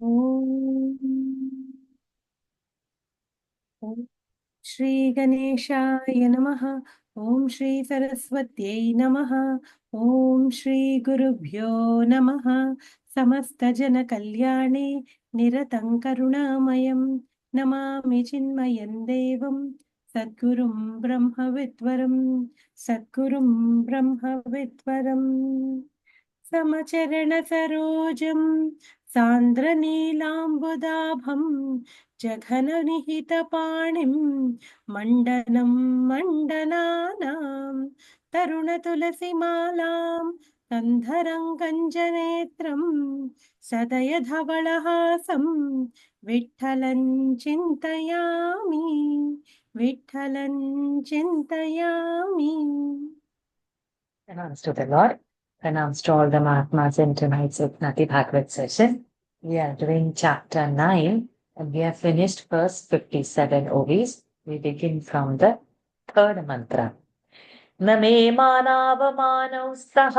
Om Shri Ganeshaya Namaha. Om Shri Saraswatyai Namaha. Om Shri Gurubhyo Namaha. Samasta Jana Kalyane Niratam Karunamayam Namami Chinmayam Devam Sadgurum Brahma Vidvaram Sadgurum Brahma Vidvaram समचरण सरोजं सान्द्र नीलाम्बुदाभं जघननिहितपाणिं मण्डनं मण्डनानां तरुणतुलसीमालां कन्धरं कञ्जनेत्रं सदय धवलहासं विठ्ठलं चिन्तयामि विठ्ठलं चिन्तयामि. Pranams to the Lord. Pranams to all the Mahatmas in tonight's Eknathi Bhagawat session. We are doing chapter 9 and we have finished verse 57 Ovis. We begin from the third mantra. न मे मानावमानौ स्तः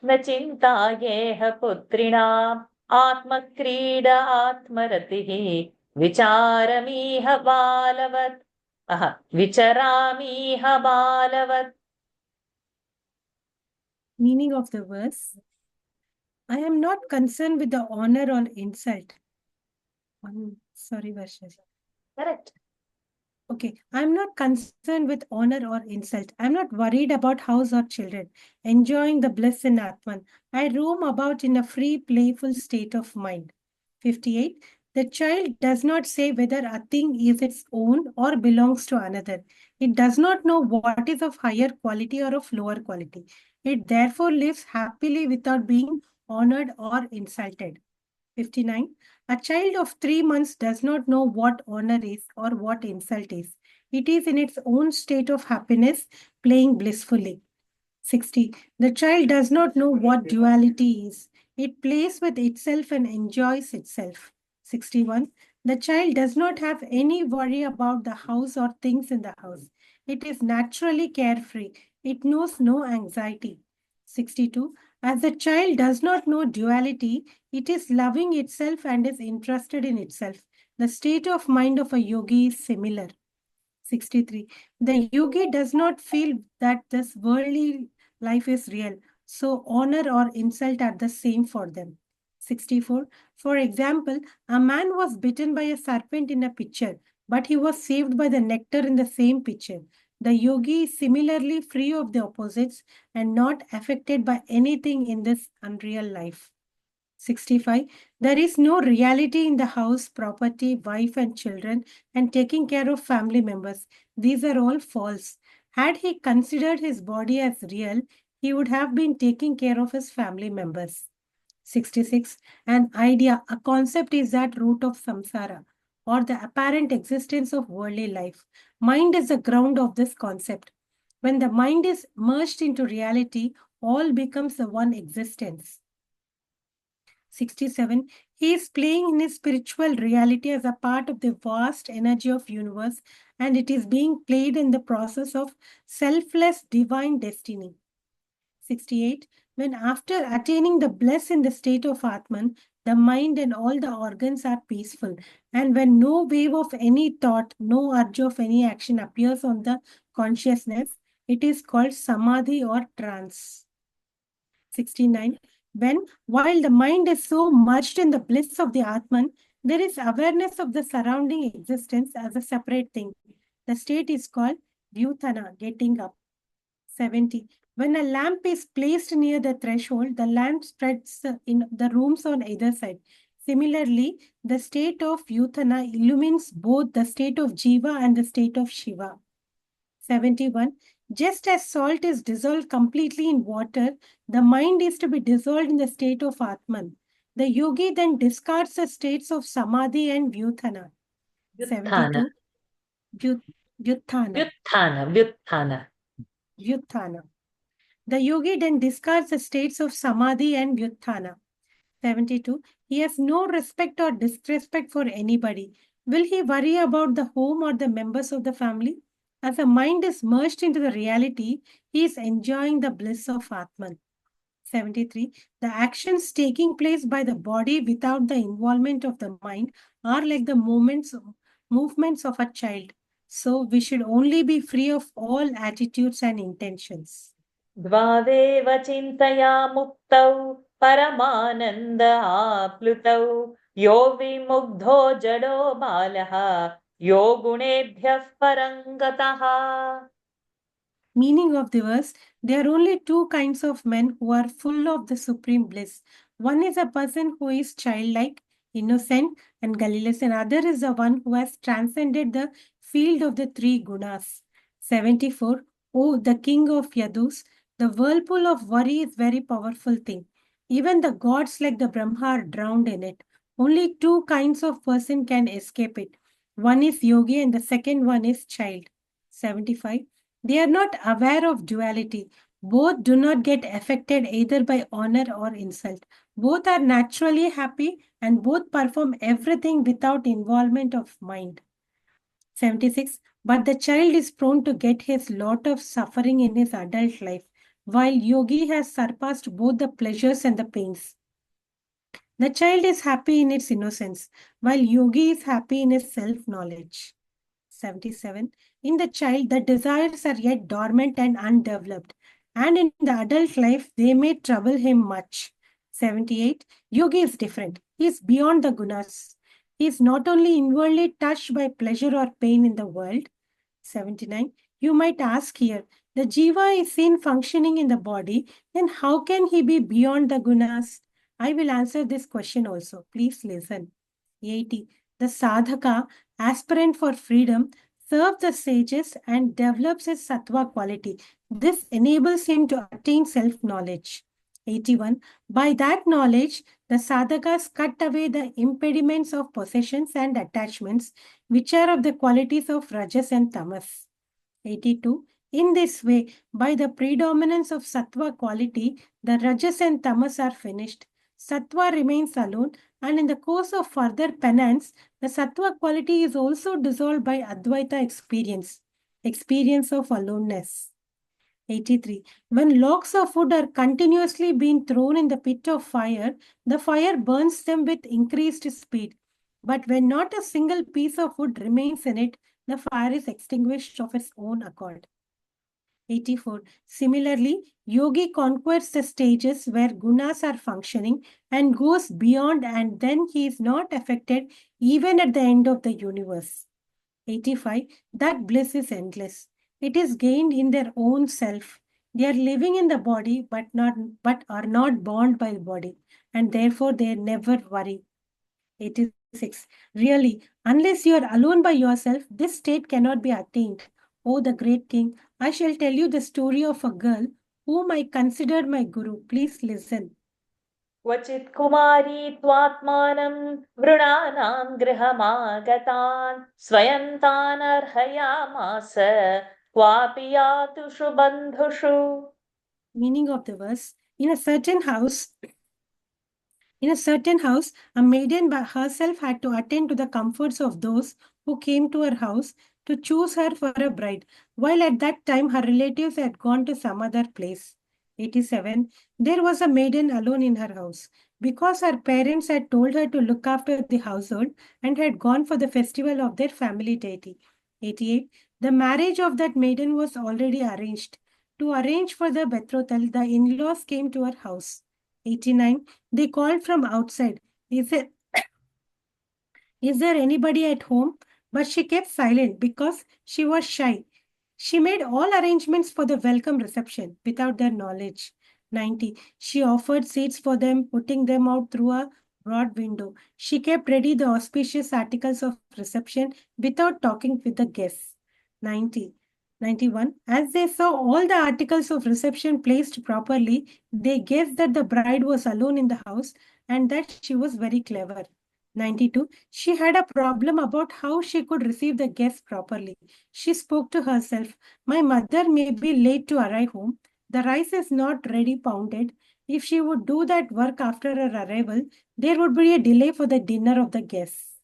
न चिन्तायेह पुत्रिणाम् आत्मक्रीड आत्मरतिः विचारमीह बालवत् विचरामीह बालवत्. Meaning of the verse: I am not concerned with the honor or insult. Sorry, Varsha. Correct. Okay, I'm not concerned with honor or insult. I'm not worried about house or children, enjoying the bliss in Atman. I roam about in a free, playful state of mind. 58. The child does not say whether a thing is its own or belongs to another. It does not know what is of higher quality or of lower quality. It therefore lives happily without being honored or insulted. 59. A child of 3 months does not know what honor is or what insult is. It is in its own state of happiness, playing blissfully. 60. The child does not know what duality is. It plays with itself and enjoys itself. 61. The child does not have any worry about the house or things in the house. It is naturally carefree. It knows no anxiety. 62. As the child does not know duality, it is loving itself and is interested in itself. The state of mind of a yogi is similar. 63. The yogi does not feel that this worldly life is real, so honor or insult are the same for them. 64. For example, a man was bitten by a serpent in a pitcher, but he was saved by the nectar in the same pitcher. The yogi is similarly free of the opposites and not affected by anything in this unreal life. 65. There is no reality in the house, property, wife and children, and taking care of family members. These are all false. Had he considered his body as real, he would have been taking care of his family members. 66. An idea, a concept is that root of samsara, or the apparent existence of worldly life. Mind is the ground of this concept. When the mind is merged into reality, all becomes the one existence. 67. He is playing in his spiritual reality as a part of the vast energy of universe, and it is being played in the process of selfless divine destiny. 68. When after attaining the bliss in the state of Atman, the mind and all the organs are peaceful, and when no wave of any thought, no urge of any action appears on the consciousness, it is called samadhi or trance. 69. While the mind is so merged in the bliss of the Atman, there is awareness of the surrounding existence as a separate thing. The state is called Vyuthana, getting up. 70. When a lamp is placed near the threshold, the lamp spreads in the rooms on either side. Similarly, the state of Vyuthana illumines both the state of Jiva and the state of Shiva. 71. Just as salt is dissolved completely in water, the mind is to be dissolved in the state of Atman. The yogi then discards the states of Samadhi and Vyuthana. 72. Vyuthana. Vyuthana. The yogi then discards the states of Samadhi and Vyuthana. 72. He has no respect or disrespect for anybody. Will he worry about the home or the members of the family? As the mind is merged into the reality, he is enjoying the bliss of Atman. 73. The actions taking place by the body without the involvement of the mind are like the movements of a child. So we should only be free of all attitudes and intentions. द्वादेव चिन्तया मुक्तौ परमानन्द आप्लुतौ यो विमुग्धो जडो बालः यो गुणेभ्यः परं गतः. Meaning of the verse, there are only two kinds of men who are full of the supreme bliss. One is a person who is childlike, innocent, and guileless, and other is the one who has transcended the field of the three gunas. 74. Oh, the king of Yadus, the whirlpool of worry is very powerful thing. Even the gods like the Brahma are drowned in it. Only two kinds of person can escape it. One is yogi and the second one is child. 75. They are not aware of duality. Both do not get affected either by honor or insult. Both are naturally happy and both perform everything without involvement of mind. 76. But the child is prone to get his lot of suffering in his adult life, while yogi has surpassed both the pleasures and the pains. The child is happy in its innocence, while yogi is happy in his self-knowledge. 77. In the child, the desires are yet dormant and undeveloped, and in the adult life, they may trouble him much. 78. Yogi is different. He is beyond the gunas. He is not only inwardly touched by pleasure or pain in the world. 79. You might ask here, the jiva is seen functioning in the body, then how can he be beyond the gunas? I will answer this question also. Please listen. 80. The sadhaka, aspirant for freedom, serves the sages and develops his sattva quality. This enables him to attain self-knowledge. 81. By that knowledge, the sadhakas cut away the impediments of possessions and attachments, which are of the qualities of rajas and tamas. 82. In this way, by the predominance of sattva quality, the rajas and tamas are finished. Sattva remains alone, and in the course of further penance, the sattva quality is also dissolved by Advaita experience of aloneness. 83. When logs of wood are continuously being thrown in the pit of fire, the fire burns them with increased speed. But when not a single piece of wood remains in it, the fire is extinguished of its own accord. 84. Similarly, yogi conquers the stages where gunas are functioning and goes beyond, and then he is not affected even at the end of the universe. 85. That bliss is endless. It is gained in their own self. They are living in the body but are not bound by the body, and therefore they never worry. 86. Really, unless you are alone by yourself, this state cannot be attained. O the great king, I shall tell you the story of a girl whom I considered my guru. Please listen. क्वचित् कुमारी त्वात्मानं वृणानां गृहमागतान् स्वयं तान् अर्हयामास क्वापि यातुषु बन्धुषु. Meaning of the verse, in a certain house, a maiden by herself had to attend to the comforts of those who came to her house to choose her for a bride, while at that time her relatives had gone to some other place. 87. There was a maiden alone in her house, because her parents had told her to look after the household and had gone for the festival of their family deity. 88. The marriage of that maiden was already arranged. To arrange for the betrothal, the in-laws came to her house. 89. They called from outside. Is there anybody at home? But she kept silent because she was shy. She made all arrangements for the welcome reception without their knowledge. 90. She offered seats for them, putting them out through a broad window. She kept ready the auspicious articles of reception without talking with the guests. 90. 91. As they saw all the articles of reception placed properly, they guessed that the bride was alone in the house and that she was very clever. 92. She had a problem about how she could receive the guests properly. She spoke to herself, my mother may be late to arrive home. The rice is not ready pounded. If she would do that work after her arrival, there would be a delay for the dinner of the guests.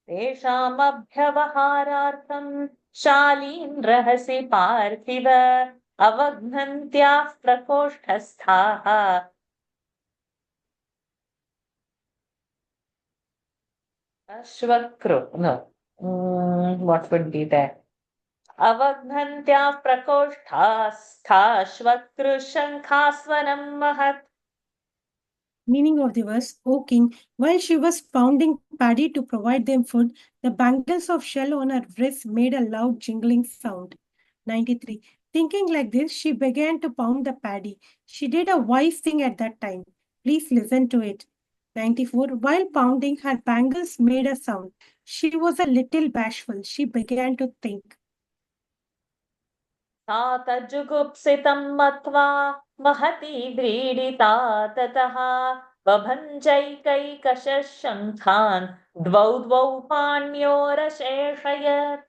तेषामभ्यवहारार्थं शालीन् रहसि Parthiv अवघ्नन्त्याः प्रकोष्ठस्थाः अश्वक्रो no what would be there अवघ्नन्त्याः प्रकोष्ठास्थाश्वक्रुशङ्खास्वनं महत्. Meaning of the verse, O king, while she was pounding paddy to provide them food, the bangles of shell on her wrists made a loud jingling sound. 93. Thinking like this, she began to pound the paddy. She did a wise thing at that time. Please listen to it. 94. While pounding, her bangles made a sound. She was a little bashful. She began to think. सा तज्जुगुप्सितं मत्वा महती व्रीडिता ततः बभञ्जैकैकशः शङ्खान् द्वौ द्वौ पाण्योरशेषयत्.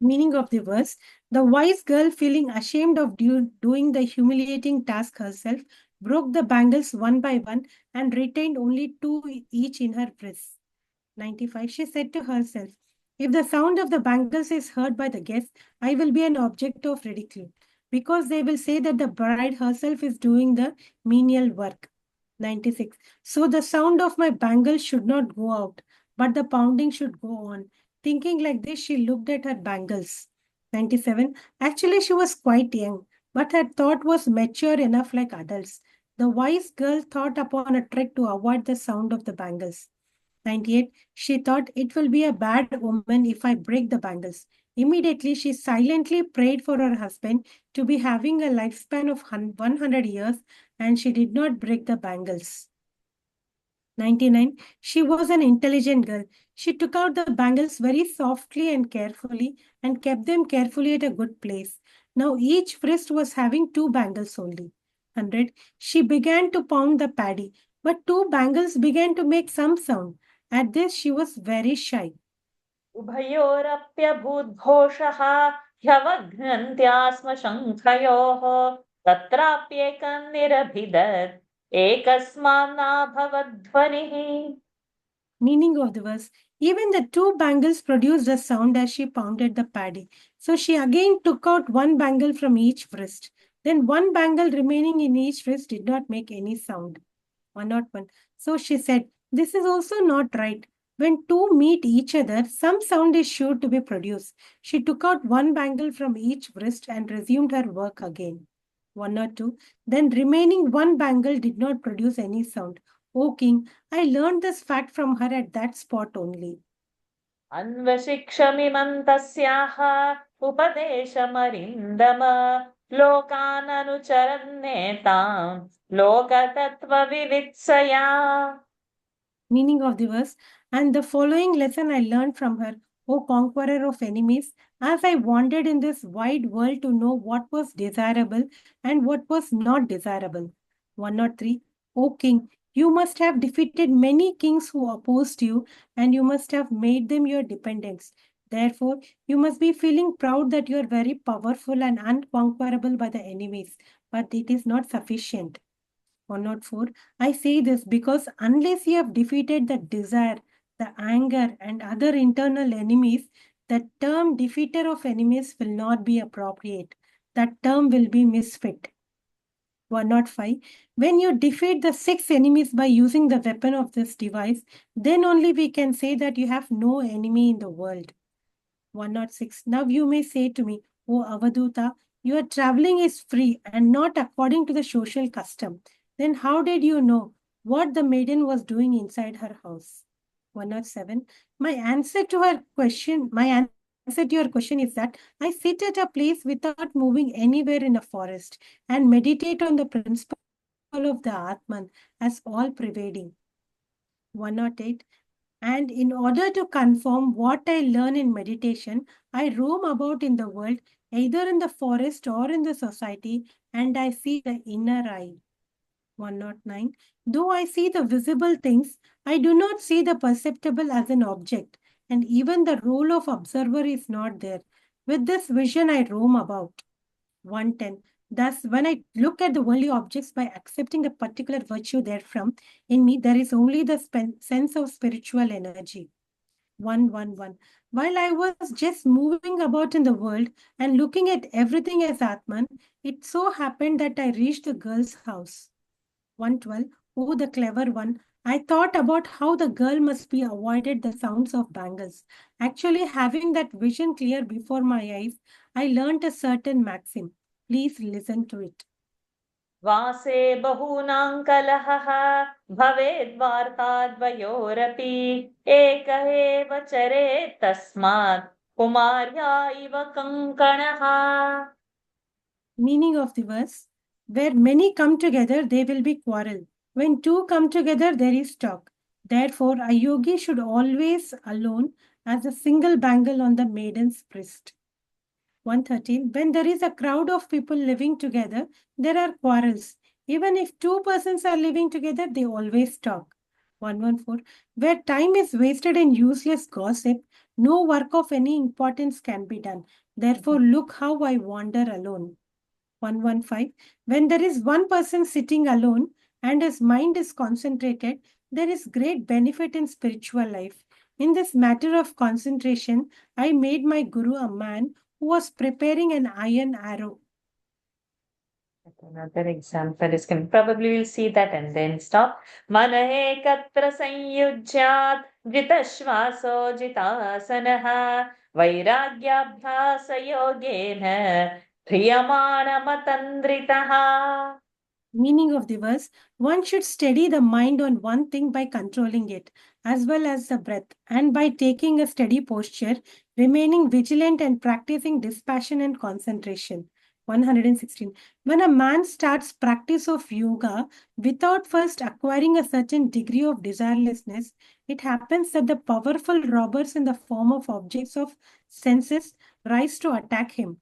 Meaning of the verse, the wise girl, feeling ashamed of doing the humiliating task herself, broke the bangles one by one and retained only two each in her wrists. 95. She said to herself, if the sound of the bangles is heard by the guests, I will be an object of ridicule, because they will say that the bride herself is doing the menial work. 96. So the sound of my bangles should not go out, but the pounding should go on. Thinking like this, she looked at her bangles. 97. Actually, she was quite young, but her thought was mature enough like adults. The wise girl thought upon a trick to avoid the sound of the bangles. 98. She thought it will be a bad omen if I break the bangles. Immediately, she silently prayed for her husband to be having a lifespan of 100 years, and she did not break the bangles. 99. She was an intelligent girl. She took out the bangles very softly and carefully and kept them carefully at a good place. Now each wrist was having two bangles only. 100. She began to pound the paddy, but two bangles began to make some sound. At this, she was very shy. उभयोरप्यभूद्घोषः ह्यवघ्नन्त्या स्म शङ्खयोः तत्राप्येकं निरभिदत् एकस्मान्नाभवध्वनिः. Meaning of the verse, even the two bangles produced a sound as she pounded the paddy. So she again took out one bangle from each wrist. Then one bangle remaining in each wrist did not make any sound. 101. So she said, this is also not right. When two meet each other, some sound is sure to be produced. She took out one bangle from each wrist and resumed her work again. 102. Then remaining one bangle did not produce any sound. O king, I learned this fact from her at that spot only. अन्वशिक्षमिमं तस्याः उपदेशमरिन्दम लोकाननुचरन्नेतां लोकतत्त्वविवित्सया. Meaning of the verse, and the following lesson I learned from her, O conqueror of enemies, as I wandered in this wide world to know what was desirable and what was not desirable. 103. O king, you must have defeated many kings who opposed you, and you must have made them your dependents. Therefore, you must be feeling proud that you are very powerful and unconquerable by the enemies, but it is not sufficient. 104. I say this because unless you have defeated the desire, the anger, and other internal enemies, the term defeater of enemies will not be appropriate. That term will be misfit. 105. When you defeat the 6 enemies by using the weapon of this device, then only we can say that you have no enemy in the world. 106. Now you may say to me, O Avaduta, your traveling is free and not according to the social custom. Then how did you know what the maiden was doing inside her house? 107. My answer to your question is that I sit at a place without moving anywhere in a forest and meditate on the principle of the Atman as all pervading. 108. And in order to confirm what I learn in meditation, I roam about in the world, either in the forest or in the society, and I see the inner eye. 109. Though I see the visible things, I do not see the perceptible as an object, and even the role of observer is not there. With this vision, I roam about. 110. Thus, when I look at the worldly objects by accepting a particular virtue therefrom, in me there is only the sense of spiritual energy. 111. While I was just moving about in the world and looking at everything as Atman, it so happened that I reached the girl's house. 112. Oh, the clever one. I thought about how the girl must be avoided the sounds of bangles. Actually, having that vision clear before my eyes, I learnt a certain maxim. Please listen to it. वासे बहूनां कलहः भवेद्वार्ताद्वयोरपि एक एव चरेत् तस्मात् कुमार्या इव कङ्कणः. Meaning of the verse: where many come together, there will be quarrel. When two come together, there is talk. Therefore, a yogi should always alone as a single bangle on the maiden's wrist. 113. When there is a crowd of people living together, there are quarrels. Even if two persons are living together, they always talk. 114. Where time is wasted in useless gossip, no work of any importance can be done. Therefore, look how I wander alone. 115. When there is one person sitting alone and his mind is concentrated, there is great benefit in spiritual life. In this matter of concentration, I made my guru a man who was preparing an iron arrow. Another example is probably we'll see that and then stop. मन एकत्र संयुज्यात् जितश्वासो जितासनः वैराग्याभ्यासयोगेन ह्रियमाणमतन्द्रितः. Meaning of the verse: one should steady the mind on one thing by controlling it, as well as the breath, and by taking a steady posture, remaining vigilant and practicing dispassion and concentration. 116. When a man starts practice of yoga without first acquiring a certain degree of desirelessness, it happens that the powerful robbers in the form of objects of senses rise to attack him.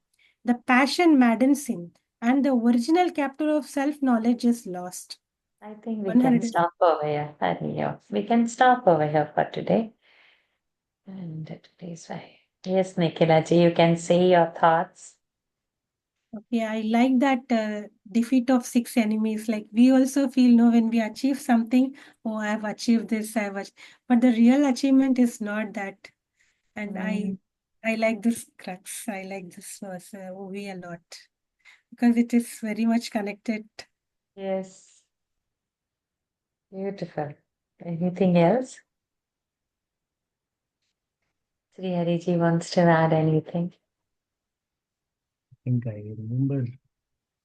The passion maddens him and the original captor of self-knowledge is lost. I think we can 100. stop over here. We can stop over here for today. And today's why. Yes, Nikhilaji, you can say your thoughts. Okay, I like that defeat of six enemies. Like we also feel, no, when we achieve something, oh, I have achieved this, but the real achievement is not that. And Mm, I like this crux. I like this verse, OV a lot because it is very much connected. yes, beautiful. Anything else? Sri Hariji wants to add anything. I think I remember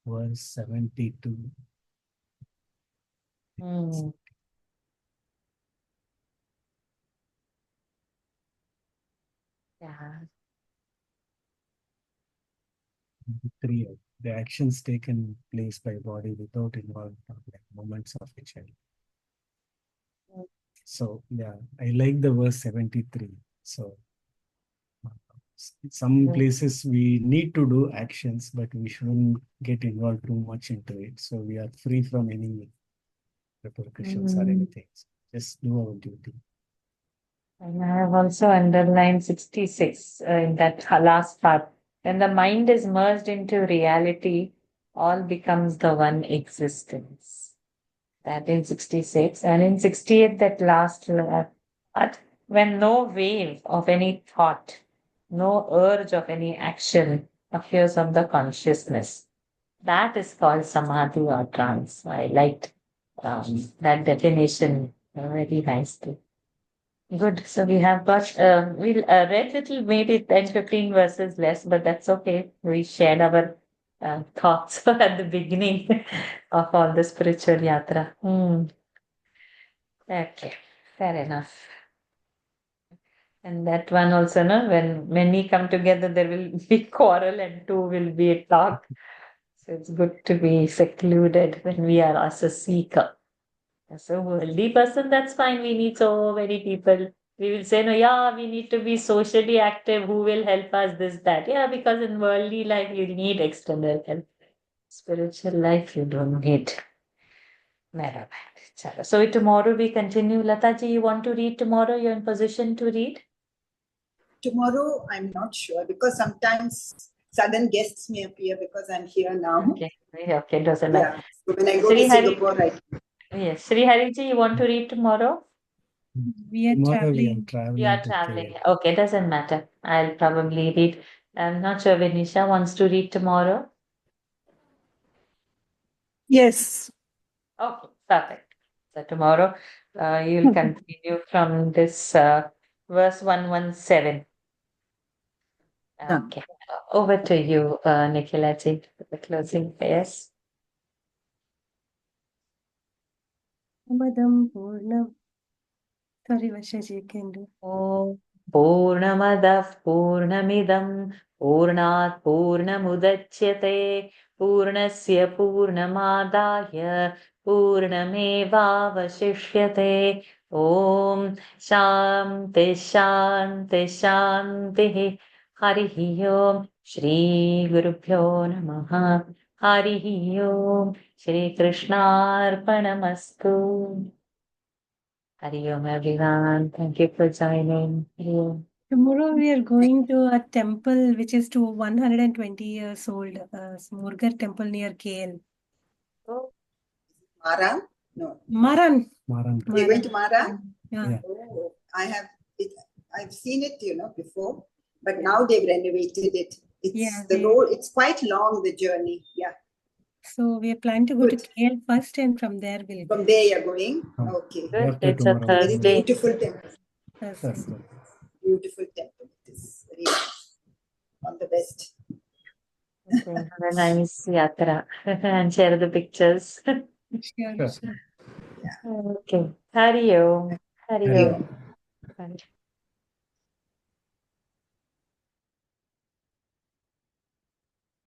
verse 72. Hmm. Yeah. Three, the actions taken place by body without involvement of like moments of a child. Mm. So yeah, I like the verse 73. So some Mm. places we need to do actions, but we shouldn't get involved too much into it. So we are free from any repercussions or anything. Just do our duty. And I have also underlined 66 in that last part. When the mind is merged into reality, all becomes the one existence. That in 66. And in 68, that last part, when no wave of any thought, no urge of any action appears on the consciousness. That is called samadhi or trance. I liked that definition very nicely. Good. So we have got, we'll read little, maybe 10, 15 verses less, but that's okay. We shared our thoughts at the beginning of all the spiritual yatra. Okay, fair enough. And that one also, no, when many come together, there will be quarrel and two will be a talk. So it's good to be secluded when we are as a seeker. As a worldly person, that's fine. We need so many people. We will say, no, yeah, we need to be socially active. Who will help us? This, that. Yeah, because in worldly life, you need external help. Spiritual life, you don't need. Barabar. Chalo. So tomorrow we continue. Lataji, you want to read tomorrow? You're in position to read? Tomorrow, I'm not sure because sometimes sudden guests may appear because I'm here now. Okay. Okay, doesn't matter. Yeah. So when I go Sri to Hari. Singapore, Yes. Sri Hariji, you want to read tomorrow? We are Tomorrow we are traveling. traveling You are to traveling. KL. Okay, doesn't matter. I'll probably read. I'm not sure Vinisha wants to read tomorrow. Yes. Okay, perfect. So tomorrow you'll continue from this verse 117. Okay. Over to you, Nikhilati, for the closing prayers. Madam Purnam. Sorry, Vashaji, you can do. ॐ पूर्णमदः पूर्णमिदं पूर्णात् पूर्णमुदच्यते पूर्णस्य पूर्णमादाय पूर्णमेवावशिष्यते ॐ शान्ति शान्ति शान्तिः हरिः ओम् श्रीगुरुभ्यो नमः हरिः ओम् श्रीकृष्णार्पणमस्तु Hari Om, everyone. Thank you for joining. Hari Om. Tomorrow we are going to a temple which is to 120 years old, Smurgar temple near KL. Mara? No. Maran. Maran. We're going to Mara? Yeah. Yeah. Oh, I've seen it, before, but now they've renovated it. It's Yeah, the road, it's quite long, the journey. Yeah. So we are planning to go to Good. KL first, and from there we'll go. From there you're going? Oh. Okay. Good. After It's a tomorrow. Very Thursday. beautiful temple. Thursday. Thursday. Beautiful temple. It is very nice. All the best. Okay. Have a nice yatra and share the pictures. Sure, Sure. sure. Okay. Hari Om. Hari Hari Om. Om. Hari-